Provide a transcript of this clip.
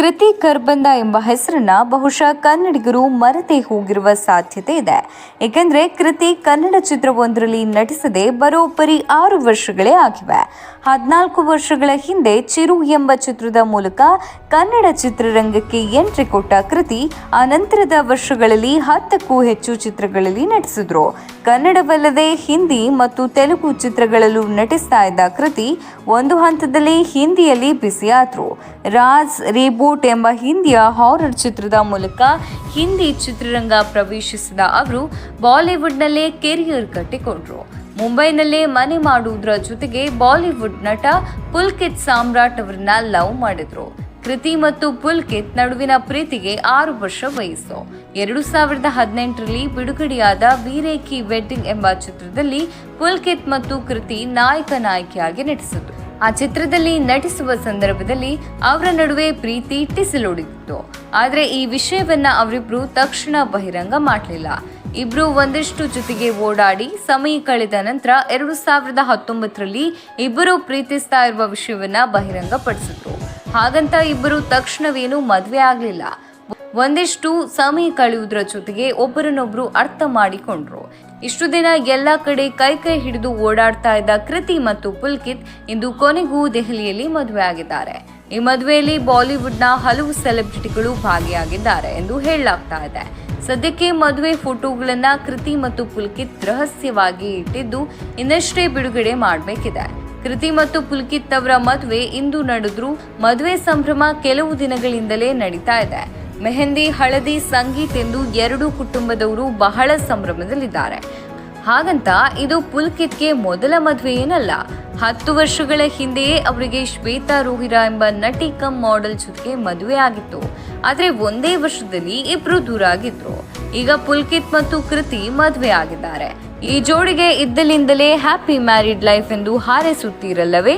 ಕೃತಿ ಕರ್ಬಂದ ಎಂಬ ಹೆಸರನ್ನ ಬಹುಶಃ ಕನ್ನಡಿಗರು ಮರೆತೇ ಹೋಗಿರುವ ಸಾಧ್ಯತೆ ಇದೆ. ಏಕೆಂದರೆ ಕೃತಿ ಕನ್ನಡ ಚಿತ್ರವೊಂದರಲ್ಲಿ ನಟಿಸದೆ ಬರೋಬ್ಬರಿ 6 ವರ್ಷಗಳೇ ಆಗಿವೆ. 14 ವರ್ಷಗಳ ಹಿಂದೆ ಚಿರು ಎಂಬ ಚಿತ್ರದ ಮೂಲಕ ಕನ್ನಡ ಚಿತ್ರರಂಗಕ್ಕೆ ಎಂಟ್ರಿ ಕೊಟ್ಟ ಕೃತಿ ಅನಂತರದ ವರ್ಷಗಳಲ್ಲಿ 10ಕ್ಕೂ ಹೆಚ್ಚು ಚಿತ್ರಗಳಲ್ಲಿ ನಟಿಸಿದ್ರು. ಕನ್ನಡವಲ್ಲದೆ ಹಿಂದಿ ಮತ್ತು ತೆಲುಗು ಚಿತ್ರಗಳಲ್ಲೂ ನಟಿಸ್ತಾ ಇದ್ದ ಕೃತಿ ಒಂದು ಹಂತದಲ್ಲಿ ಹಿಂದಿಯಲ್ಲಿ ಬ್ಯುಸಿಯಾದ್ರು. ರಾಜ್ ರೀಬೂಟ್ ಎಂಬ ಹಿಂದಿಯ ಹಾರರ್ ಚಿತ್ರದ ಮೂಲಕ ಹಿಂದಿ ಚಿತ್ರರಂಗ ಪ್ರವೇಶಿಸಿದ ಅವರು ಬಾಲಿವುಡ್ನಲ್ಲೇ ಕೆರಿಯರ್ ಕಟ್ಟಿಕೊಂಡ್ರು. ಮುಂಬೈನಲ್ಲೇ ಮನೆ ಮಾಡುವುದರ ಜೊತೆಗೆ ಬಾಲಿವುಡ್ ನಟ ಪುಲ್ಕಿತ್ ಸಾಮ್ರಾಟ್ ಅವರನ್ನ ಲವ್ ಮಾಡಿದ್ರು. ಕೃತಿ ಮತ್ತು ಪುಲ್ಕಿತ್ ನಡುವಿನ ಪ್ರೀತಿಗೆ 6 ವರ್ಷ ವಯಸ್ಸು. 2018ರಲ್ಲಿ ಬಿಡುಗಡೆಯಾದ ವೀರೇಕಿ ವೆಡ್ಡಿಂಗ್ ಎಂಬ ಚಿತ್ರದಲ್ಲಿ ಪುಲ್ಕಿತ್ ಮತ್ತು ಕೃತಿ ನಾಯಕ ನಾಯಕಿಯಾಗಿ ನಟಿಸಿದ್ರು. ಆ ಚಿತ್ರದಲ್ಲಿ ನಟಿಸುವ ಸಂದರ್ಭದಲ್ಲಿ ಅವರ ನಡುವೆ ಪ್ರೀತಿ ಟಿಸಿಲೊಡೆದಿತ್ತು. ಆದರೆ ಈ ವಿಷಯವನ್ನ ಅವರಿಬ್ರು ತಕ್ಷಣ ಬಹಿರಂಗ ಮಾಡಲಿಲ್ಲ. ಇಬ್ರು ಒಂದಿಷ್ಟು ಜೊತೆಗೆ ಓಡಾಡಿ ಸಮಯ ಕಳೆದ ನಂತರ 2019ರಲ್ಲಿ ಇಬ್ಬರು ಪ್ರೀತಿಸ್ತಾ ಇರುವ ವಿಷಯವನ್ನ ಬಹಿರಂಗಪಡಿಸಿದ್ರು. ಹಾಗಂತ ಇಬ್ಬರು ತಕ್ಷಣವೇನು ಮದುವೆ ಆಗಲಿಲ್ಲ. ಒಂದಿಷ್ಟು ಸಮಯ ಕಳೆಯುವುದರ ಜೊತೆಗೆ ಒಬ್ಬರನ್ನೊಬ್ರು ಅರ್ಥ ಮಾಡಿಕೊಂಡ್ರು. ಇಷ್ಟು ದಿನ ಎಲ್ಲ ಕಡೆ ಕೈ ಹಿಡಿದು ಓಡಾಡ್ತಾ ಇದ್ದ ಕೃತಿ ಮತ್ತು ಪುಲ್ಕಿತ್ ಇಂದು ಕೊನೆಗೂ ದೆಹಲಿಯಲ್ಲಿ ಮದುವೆ ಆಗಿದ್ದಾರೆ. ಈ ಮದುವೆಯಲ್ಲಿ ಬಾಲಿವುಡ್ನ ಹಲವು ಸೆಲೆಬ್ರಿಟಿಗಳು ಭಾಗಿಯಾಗಿದ್ದಾರೆ ಎಂದು ಹೇಳಲಾಗ್ತಾ ಇದೆ. ಸದ್ಯಕ್ಕೆ ಮದುವೆ ಫೋಟೋಗಳನ್ನ ಕೃತಿ ಮತ್ತು ಪುಲ್ಕಿತ್ ರಹಸ್ಯವಾಗಿ ಇಟ್ಟಿದ್ದು ಇನ್ನಷ್ಟೇ ಬಿಡುಗಡೆ ಮಾಡಬೇಕಿದೆ. ಕೃತಿ ಮತ್ತು ಪುಲ್ಕಿತ್ ಅವರ ಮದುವೆ ಇಂದು ನಡೆದ್ರು. ಮದುವೆ ಸಂಭ್ರಮ ಕೆಲವು ದಿನಗಳಿಂದಲೇ ನಡೀತಾ ಇದೆ. ಮೆಹಂದಿ, ಹಳದಿ, ಸಂಗೀತ್ ಎಂದು ಎರಡೂ ಕುಟುಂಬದವರು ಬಹಳ ಸಂಭ್ರಮದಲ್ಲಿದ್ದಾರೆ. ಹಾಗಂತ ಇದು ಪುಲ್ಕಿತ್ಗೆ ಮೊದಲ ಮದುವೆ ಏನಲ್ಲ. 10 ವರ್ಷಗಳ ಹಿಂದೆಯೇ ಅವರಿಗೆ ಶ್ವೇತಾ ರೋಹಿರಾ ಎಂಬ ನಟಿ ಕಮ್ ಮಾಡೆಲ್ ಜೊತೆಗೆ ಮದುವೆ ಆಗಿತ್ತು. ಆದರೆ ಒಂದೇ ವರ್ಷದಲ್ಲಿ ಇಬ್ರು ದೂರ ಆಗಿದ್ರು. ಈಗ ಪುಲ್ಕಿತ್ ಮತ್ತು ಕೃತಿ ಮದುವೆ ಆಗಿದ್ದಾರೆ. ಈ ಜೋಡಿಗೆ ಇದ್ದಲಿಂದಲೇ ಹ್ಯಾಪಿ ಮ್ಯಾರಿಡ್ ಲೈಫ್ ಎಂದು ಹಾರೈಸುತ್ತೀರಲ್ಲವೇ?